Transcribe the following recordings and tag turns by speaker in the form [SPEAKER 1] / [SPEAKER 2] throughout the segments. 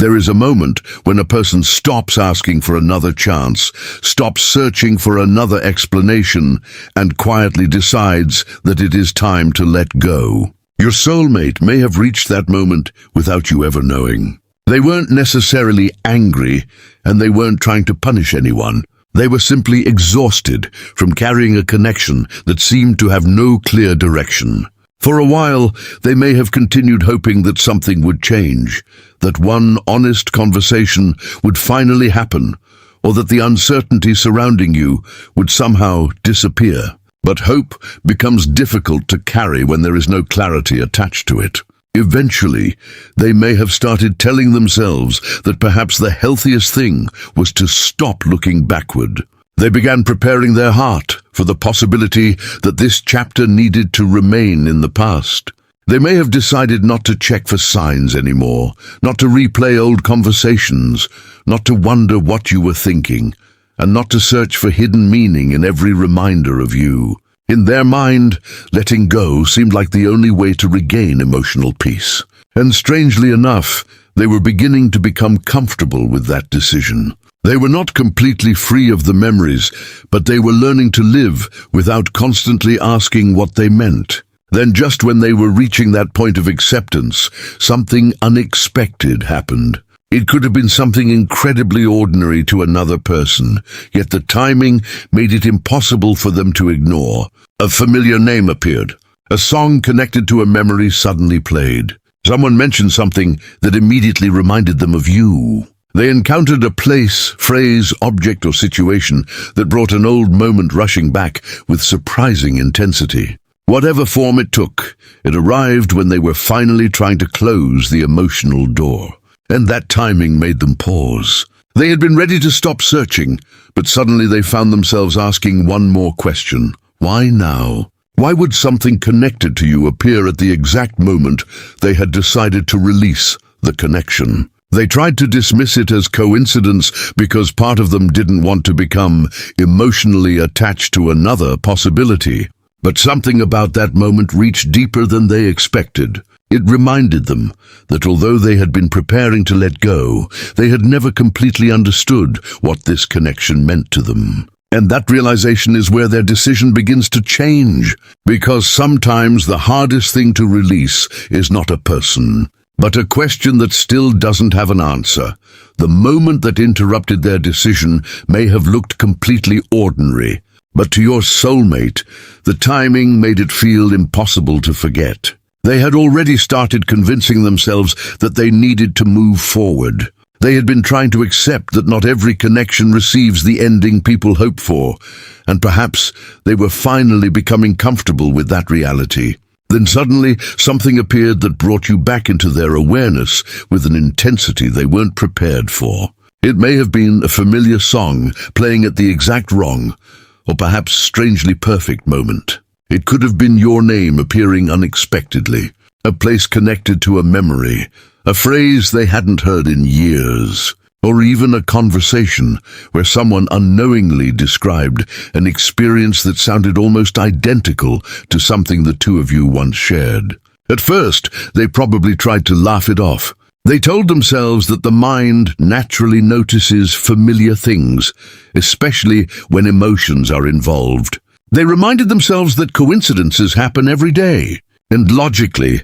[SPEAKER 1] There is a moment when a person stops asking for another chance, stops searching for another explanation, and quietly decides that it is time to let go. Your soulmate may have reached that moment without you ever knowing. They weren't necessarily angry, and they weren't trying to punish anyone. They were simply exhausted from carrying a connection that seemed to have no clear direction. For a while, they may have continued hoping that something would change, that one honest conversation would finally happen, or that the uncertainty surrounding you would somehow disappear. But hope becomes difficult to carry when there is no clarity attached to it. Eventually, they may have started telling themselves that perhaps the healthiest thing was to stop looking backward. They began preparing their heart for the possibility that this chapter needed to remain in the past. They may have decided not to check for signs anymore, not to replay old conversations, not to wonder what you were thinking, and not to search for hidden meaning in every reminder of you. In their mind, letting go seemed like the only way to regain emotional peace. And strangely enough, they were beginning to become comfortable with that decision. They were not completely free of the memories, but they were learning to live without constantly asking what they meant. Then just when they were reaching that point of acceptance, something unexpected happened. It could have been something incredibly ordinary to another person, yet the timing made it impossible for them to ignore. A familiar name appeared. A song connected to a memory suddenly played. Someone mentioned something that immediately reminded them of you. They encountered a place, phrase, object, or situation that brought an old moment rushing back with surprising intensity. Whatever form it took, it arrived when they were finally trying to close the emotional door. And that timing made them pause. They had been ready to stop searching, but suddenly they found themselves asking one more question. Why now? Why would something connected to you appear at the exact moment they had decided to release the connection? They tried to dismiss it as coincidence because part of them didn't want to become emotionally attached to another possibility. But something about that moment reached deeper than they expected. It reminded them that although they had been preparing to let go, they had never completely understood what this connection meant to them. And that realization is where their decision begins to change, because sometimes the hardest thing to release is not a person, but a question that still doesn't have an answer. The moment that interrupted their decision may have looked completely ordinary, but to your soulmate, the timing made it feel impossible to forget. They had already started convincing themselves that they needed to move forward. They had been trying to accept that not every connection receives the ending people hope for, and perhaps they were finally becoming comfortable with that reality. Then suddenly, something appeared that brought you back into their awareness with an intensity they weren't prepared for. It may have been a familiar song playing at the exact wrong, or perhaps strangely perfect moment. It could have been your name appearing unexpectedly, a place connected to a memory, a phrase they hadn't heard in years, or even a conversation where someone unknowingly described an experience that sounded almost identical to something the two of you once shared. At first, they probably tried to laugh it off. They told themselves that the mind naturally notices familiar things, especially when emotions are involved. They reminded themselves that coincidences happen every day, and logically,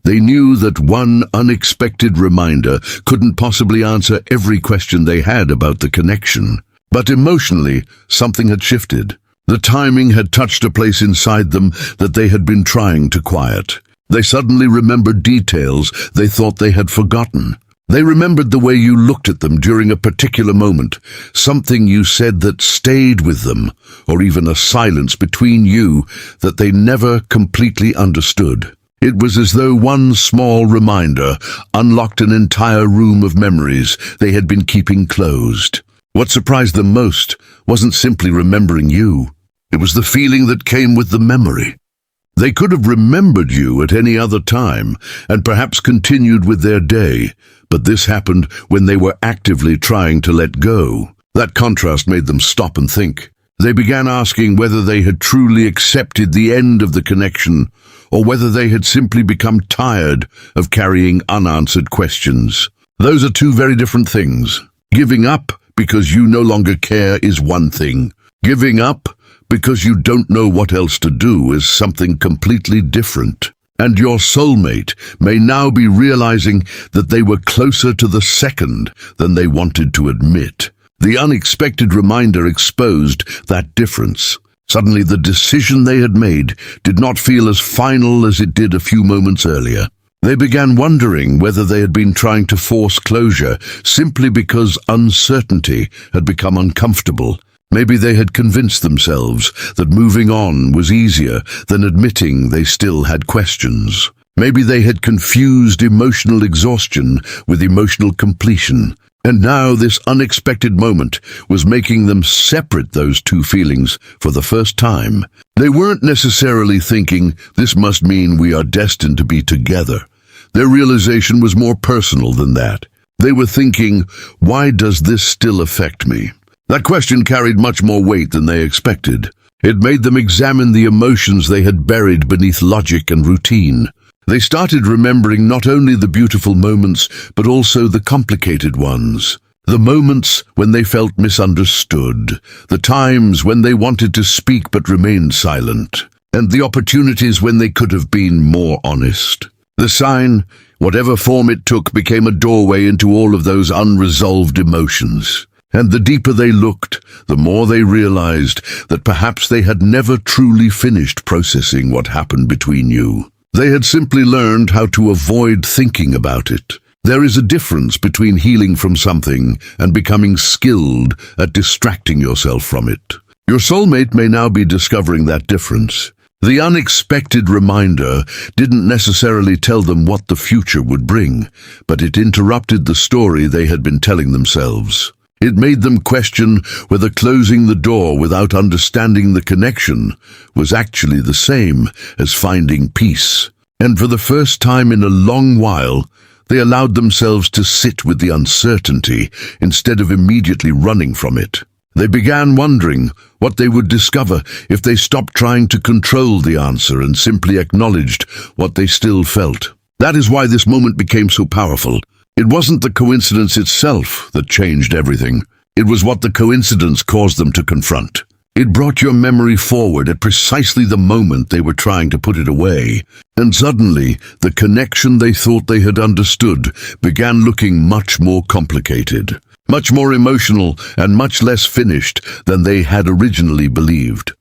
[SPEAKER 1] they knew that one unexpected reminder couldn't possibly answer every question they had about the connection. But emotionally, something had shifted. The timing had touched a place inside them that they had been trying to quiet. They suddenly remembered details they thought they had forgotten. They remembered the way you looked at them during a particular moment, something you said that stayed with them, or even a silence between you that they never completely understood. It was as though one small reminder unlocked an entire room of memories they had been keeping closed. What surprised them most wasn't simply remembering you. It was the feeling that came with the memory. They could have remembered you at any other time and perhaps continued with their day, but this happened when they were actively trying to let go. That contrast made them stop and think. They began asking whether they had truly accepted the end of the connection, or whether they had simply become tired of carrying unanswered questions. Those are two very different things. Giving up because you no longer care is one thing. Giving up because you don't know what else to do is something completely different. And your soulmate may now be realizing that they were closer to the second than they wanted to admit. The unexpected reminder exposed that difference. Suddenly, the decision they had made did not feel as final as it did a few moments earlier. They began wondering whether they had been trying to force closure simply because uncertainty had become uncomfortable. Maybe they had convinced themselves that moving on was easier than admitting they still had questions. Maybe they had confused emotional exhaustion with emotional completion. And now this unexpected moment was making them separate those two feelings for the first time. They weren't necessarily thinking, this must mean we are destined to be together. Their realization was more personal than that. They were thinking, why does this still affect me? That question carried much more weight than they expected. It made them examine the emotions they had buried beneath logic and routine. They started remembering not only the beautiful moments, but also the complicated ones. The moments when they felt misunderstood, the times when they wanted to speak but remained silent, and the opportunities when they could have been more honest. The sign, whatever form it took, became a doorway into all of those unresolved emotions. And the deeper they looked, the more they realized that perhaps they had never truly finished processing what happened between you. They had simply learned how to avoid thinking about it. There is a difference between healing from something and becoming skilled at distracting yourself from it. Your soulmate may now be discovering that difference. The unexpected reminder didn't necessarily tell them what the future would bring, but it interrupted the story they had been telling themselves. It made them question whether closing the door without understanding the connection was actually the same as finding peace. And for the first time in a long while, they allowed themselves to sit with the uncertainty instead of immediately running from it. They began wondering what they would discover if they stopped trying to control the answer and simply acknowledged what they still felt. That is why this moment became so powerful. It wasn't the coincidence itself that changed everything. It was what the coincidence caused them to confront. It brought your memory forward at precisely the moment they were trying to put it away. And suddenly, the connection they thought they had understood began looking much more complicated, much more emotional, and much less finished than they had originally believed.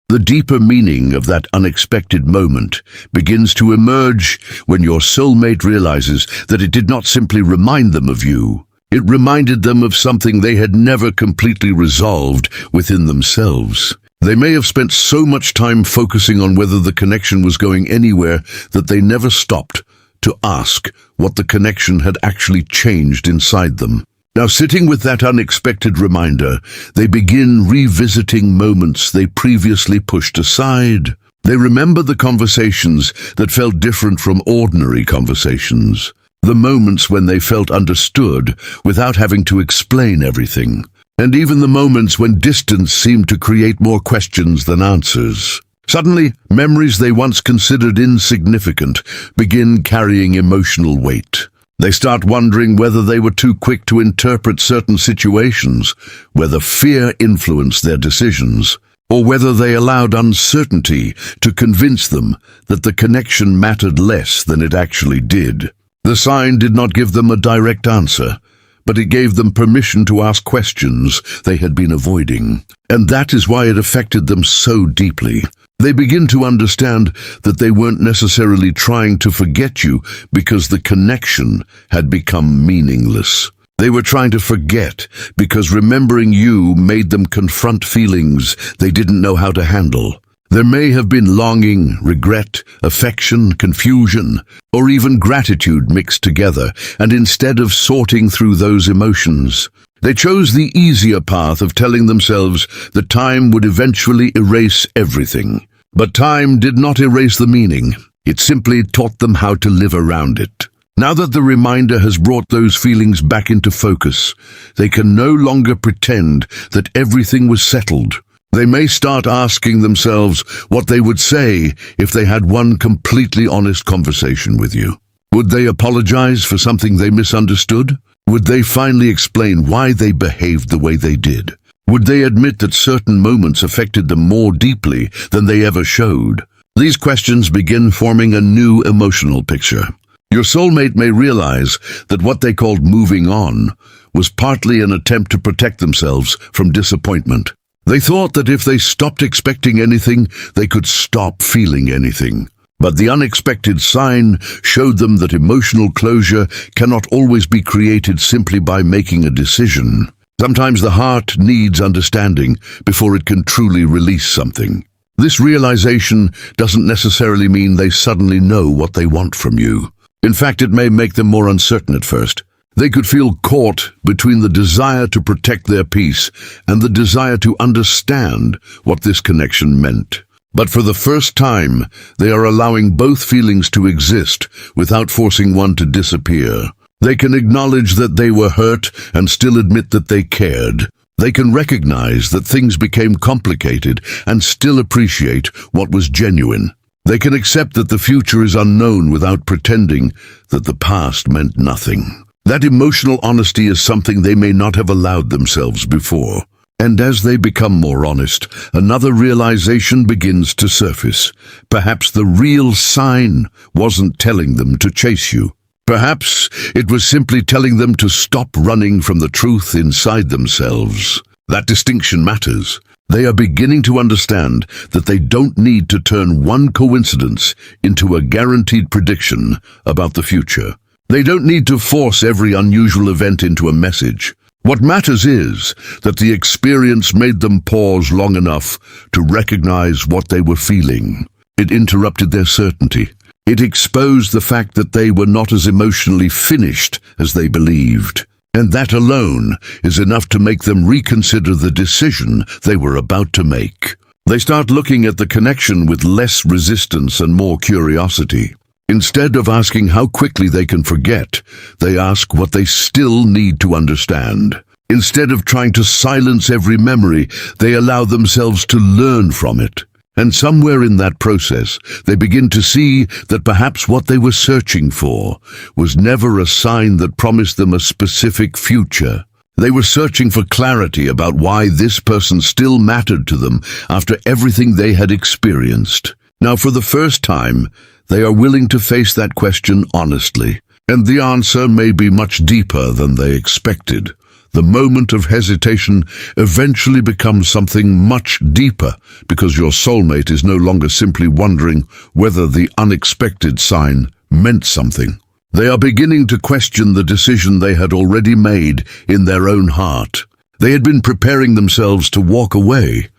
[SPEAKER 1] The deeper meaning of that unexpected moment begins to emerge when your soulmate realizes that it did not simply remind them of you. It reminded them of something they had never completely resolved within themselves. They may have spent so much time focusing on whether the connection was going anywhere that they never stopped to ask what the connection had actually changed inside them. Now, sitting with that unexpected reminder, they begin revisiting moments they previously pushed aside. They remember the conversations that felt different from ordinary conversations, the moments when they felt understood without having to explain everything, and even the moments when distance seemed to create more questions than answers. Suddenly, memories they once considered insignificant begin carrying emotional weight. They start wondering whether they were too quick to interpret certain situations, whether fear influenced their decisions, or whether they allowed uncertainty to convince them that the connection mattered less than it actually did. The sign did not give them a direct answer, but it gave them permission to ask questions they had been avoiding. And that is why it affected them so deeply. They begin to understand that they weren't necessarily trying to forget you because the connection had become meaningless. They were trying to forget because remembering you made them confront feelings they didn't know how to handle. There may have been longing, regret, affection, confusion, or even gratitude mixed together, and instead of sorting through those emotions, they chose the easier path of telling themselves that time would eventually erase everything. But time did not erase the meaning. It simply taught them how to live around it. Now that the reminder has brought those feelings back into focus, they can no longer pretend that everything was settled. They may start asking themselves what they would say if they had one completely honest conversation with you. Would they apologize for something they misunderstood? Would they finally explain why they behaved the way they did? Would they admit that certain moments affected them more deeply than they ever showed? These questions begin forming a new emotional picture. Your soulmate may realize that what they called moving on was partly an attempt to protect themselves from disappointment. They thought that if they stopped expecting anything, they could stop feeling anything. But the unexpected sign showed them that emotional closure cannot always be created simply by making a decision. Sometimes the heart needs understanding before it can truly release something. This realization doesn't necessarily mean they suddenly know what they want from you. In fact, it may make them more uncertain at first. They could feel caught between the desire to protect their peace and the desire to understand what this connection meant. But for the first time, they are allowing both feelings to exist without forcing one to disappear. They can acknowledge that they were hurt and still admit that they cared. They can recognize that things became complicated and still appreciate what was genuine. They can accept that the future is unknown without pretending that the past meant nothing. That emotional honesty is something they may not have allowed themselves before. And as they become more honest, another realization begins to surface. Perhaps the real sign wasn't telling them to chase you. Perhaps it was simply telling them to stop running from the truth inside themselves. That distinction matters. They are beginning to understand that they don't need to turn one coincidence into a guaranteed prediction about the future. They don't need to force every unusual event into a message. What matters is that the experience made them pause long enough to recognize what they were feeling. It interrupted their certainty. It exposed the fact that they were not as emotionally finished as they believed. And that alone is enough to make them reconsider the decision they were about to make. They start looking at the connection with less resistance and more curiosity. Instead of asking how quickly they can forget, they ask what they still need to understand. Instead of trying to silence every memory, they allow themselves to learn from it. And somewhere in that process, they begin to see that perhaps what they were searching for was never a sign that promised them a specific future. They were searching for clarity about why this person still mattered to them after everything they had experienced. Now, for the first time, they are willing to face that question honestly, and the answer may be much deeper than they expected. The moment of hesitation eventually becomes something much deeper because your soulmate is no longer simply wondering whether the unexpected sign meant something. They are beginning to question the decision they had already made in their own heart. They had been preparing themselves to walk away,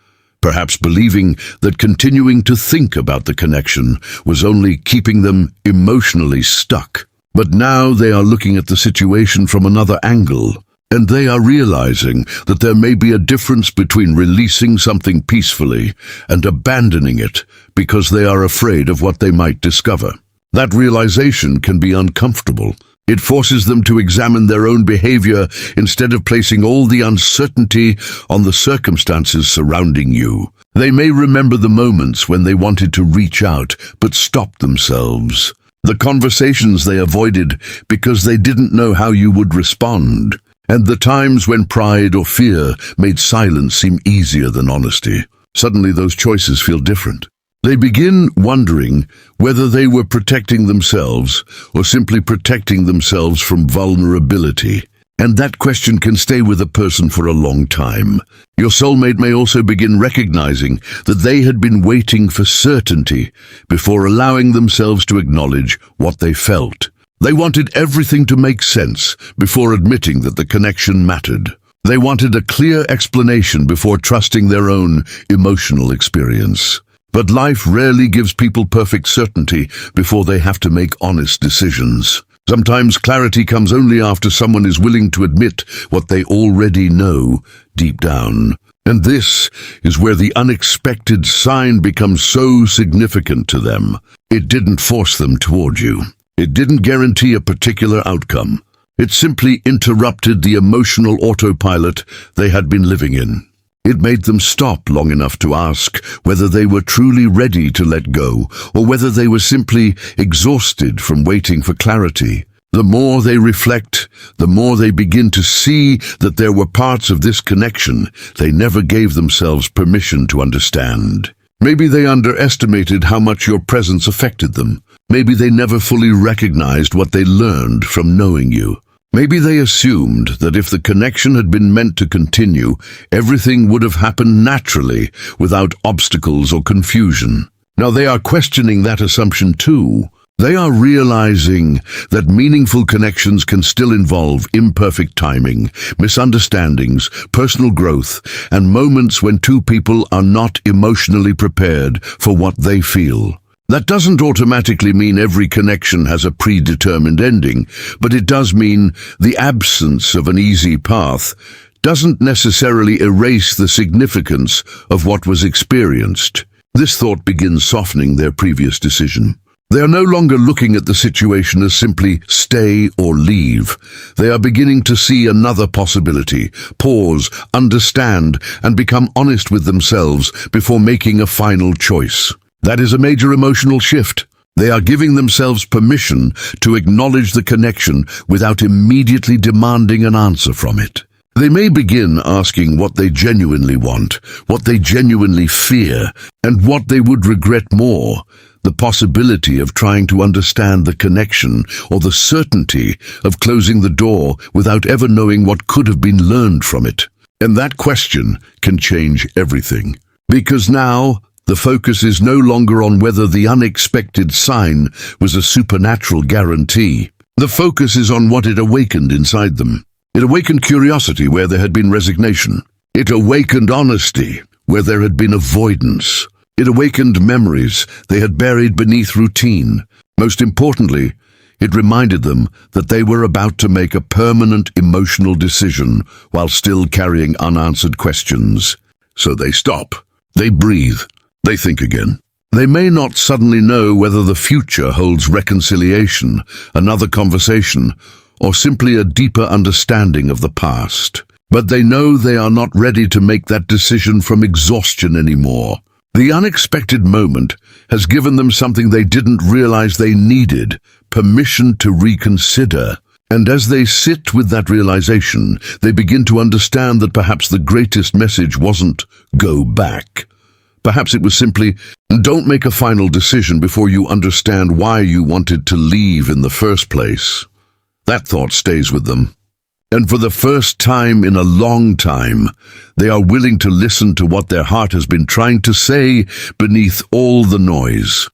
[SPEAKER 1] perhaps believing that continuing to think about the connection was only keeping them emotionally stuck. But now they are looking at the situation from another angle, and they are realizing that there may be a difference between releasing something peacefully and abandoning it because they are afraid of what they might discover. That realization can be uncomfortable. It forces them to examine their own behavior instead of placing all the uncertainty on the circumstances surrounding you. They may remember the moments when they wanted to reach out but stopped themselves. The conversations they avoided because they didn't know how you would respond. And the times when pride or fear made silence seem easier than honesty. Suddenly those choices feel different. They begin wondering whether they were protecting themselves or simply protecting themselves from vulnerability. And that question can stay with a person for a long time. Your soulmate may also begin recognizing that they had been waiting for certainty before allowing themselves to acknowledge what they felt. They wanted everything to make sense before admitting that the connection mattered. They wanted a clear explanation before trusting their own emotional experience. But life rarely gives people perfect certainty before they have to make honest decisions. Sometimes clarity comes only after someone is willing to admit what they already know deep down. And this is where the unexpected sign becomes so significant to them. It didn't force them toward you. It didn't guarantee a particular outcome. It simply interrupted the emotional autopilot they had been living in. It made them stop long enough to ask whether they were truly ready to let go or whether they were simply exhausted from waiting for clarity. The more they reflect, the more they begin to see that there were parts of this connection they never gave themselves permission to understand. Maybe they underestimated how much your presence affected them. Maybe they never fully recognized what they learned from knowing you. Maybe they assumed that if the connection had been meant to continue, everything would have happened naturally, without obstacles or confusion. Now they are questioning that assumption too. They are realizing that meaningful connections can still involve imperfect timing, misunderstandings, personal growth, and moments when two people are not emotionally prepared for what they feel. That doesn't automatically mean every connection has a predetermined ending, but it does mean the absence of an easy path doesn't necessarily erase the significance of what was experienced. This thought begins softening their previous decision. They are no longer looking at the situation as simply stay or leave. They are beginning to see another possibility, pause, understand, and become honest with themselves before making a final choice. That is a major emotional shift. They are giving themselves permission to acknowledge the connection without immediately demanding an answer from it. They may begin asking what they genuinely want, what they genuinely fear, and what they would regret more. The possibility of trying to understand the connection or the certainty of closing the door without ever knowing what could have been learned from it. And that question can change everything. Because now, the focus is no longer on whether the unexpected sign was a supernatural guarantee. The focus is on what it awakened inside them. It awakened curiosity where there had been resignation. It awakened honesty where there had been avoidance. It awakened memories they had buried beneath routine. Most importantly, it reminded them that they were about to make a permanent emotional decision while still carrying unanswered questions. So they stop. They breathe. They think again. They may not suddenly know whether the future holds reconciliation, another conversation, or simply a deeper understanding of the past. But they know they are not ready to make that decision from exhaustion anymore. The unexpected moment has given them something they didn't realize they needed, permission to reconsider. And as they sit with that realization, they begin to understand that perhaps the greatest message wasn't "go back." Perhaps it was simply, don't make a final decision before you understand why you wanted to leave in the first place. That thought stays with them. And for the first time in a long time, they are willing to listen to what their heart has been trying to say beneath all the noise.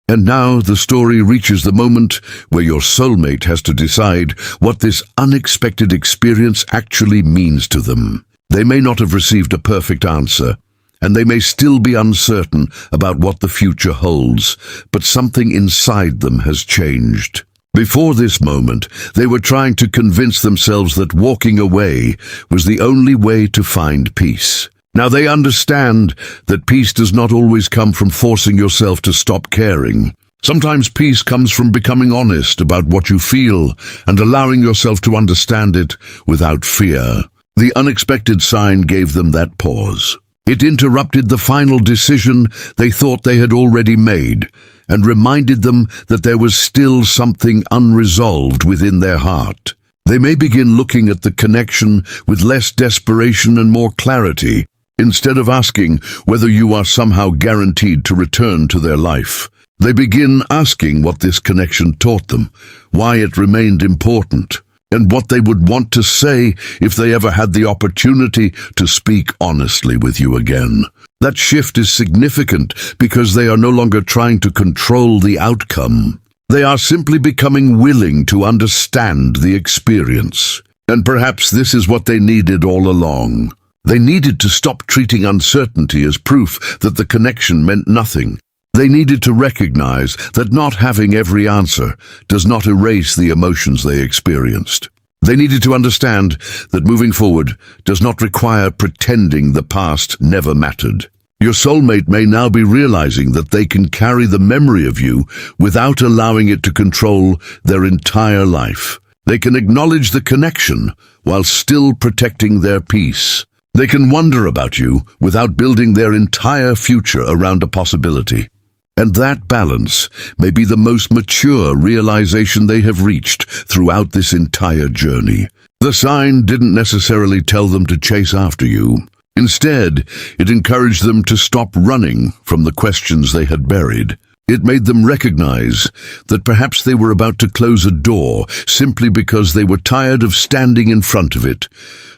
[SPEAKER 1] And now the story reaches the moment where your soulmate has to decide what this unexpected experience actually means to them. They may not have received a perfect answer, and they may still be uncertain about what the future holds, but something inside them has changed. Before this moment, they were trying to convince themselves that walking away was the only way to find peace. Now they understand that peace does not always come from forcing yourself to stop caring. Sometimes peace comes from becoming honest about what you feel and allowing yourself to understand it without fear. The unexpected sign gave them that pause. It interrupted the final decision they thought they had already made, and reminded them that there was still something unresolved within their heart. They may begin looking at the connection with less desperation and more clarity, instead of asking whether you are somehow guaranteed to return to their life. They begin asking what this connection taught them, why it remained important, and what they would want to say if they ever had the opportunity to speak honestly with you again. That shift is significant because they are no longer trying to control the outcome. They are simply becoming willing to understand the experience. And perhaps this is what they needed all along. They needed to stop treating uncertainty as proof that the connection meant nothing. They needed to recognize that not having every answer does not erase the emotions they experienced. They needed to understand that moving forward does not require pretending the past never mattered. Your soulmate may now be realizing that they can carry the memory of you without allowing it to control their entire life. They can acknowledge the connection while still protecting their peace. They can wonder about you without building their entire future around a possibility. And that balance may be the most mature realization they have reached throughout this entire journey. The sign didn't necessarily tell them to chase after you. Instead, it encouraged them to stop running from the questions they had buried. It made them recognize that perhaps they were about to close a door simply because they were tired of standing in front of it,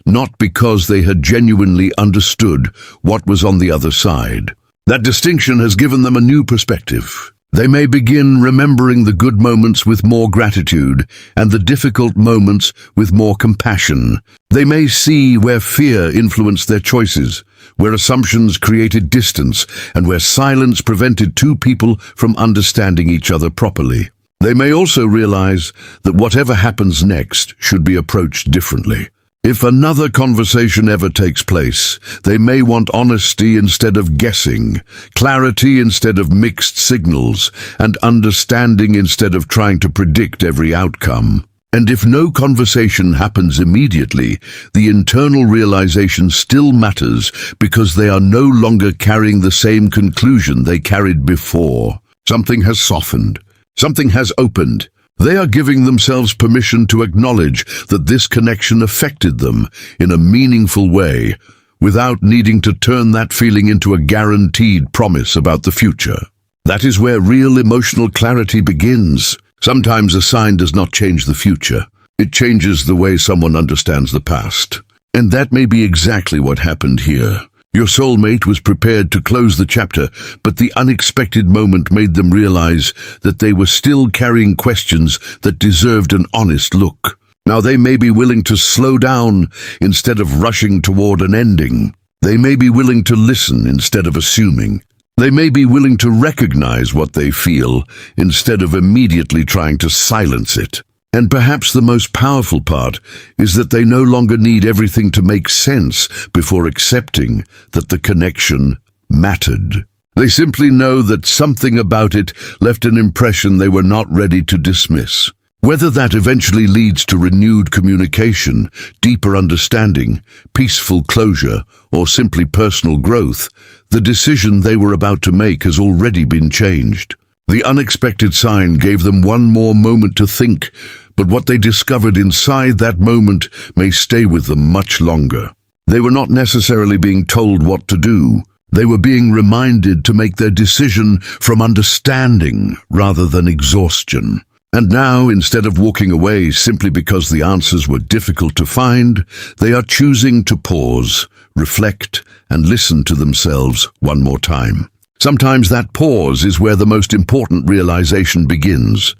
[SPEAKER 1] not because they had genuinely understood what was on the other side. That distinction has given them a new perspective. They may begin remembering the good moments with more gratitude and the difficult moments with more compassion. They may see where fear influenced their choices, where assumptions created distance, and where silence prevented two people from understanding each other properly. They may also realize that whatever happens next should be approached differently. If another conversation ever takes place, they may want honesty instead of guessing, clarity instead of mixed signals, and understanding instead of trying to predict every outcome. And if no conversation happens immediately, the internal realization still matters because they are no longer carrying the same conclusion they carried before. Something has softened. Something has opened. They are giving themselves permission to acknowledge that this connection affected them in a meaningful way, without needing to turn that feeling into a guaranteed promise about the future. That is where real emotional clarity begins. Sometimes a sign does not change the future. It changes the way someone understands the past. And that may be exactly what happened here. Your soulmate was prepared to close the chapter, but the unexpected moment made them realize that they were still carrying questions that deserved an honest look. Now they may be willing to slow down instead of rushing toward an ending. They may be willing to listen instead of assuming. They may be willing to recognize what they feel instead of immediately trying to silence it. And perhaps the most powerful part is that they no longer need everything to make sense before accepting that the connection mattered. They simply know that something about it left an impression they were not ready to dismiss. Whether that eventually leads to renewed communication, deeper understanding, peaceful closure, or simply personal growth, the decision they were about to make has already been changed. The unexpected sign gave them one more moment to think, but what they discovered inside that moment may stay with them much longer. They were not necessarily being told what to do. They were being reminded to make their decision from understanding rather than exhaustion. And now, instead of walking away simply because the answers were difficult to find, they are choosing to pause, reflect, and listen to themselves one more time. Sometimes that pause is where the most important realization begins.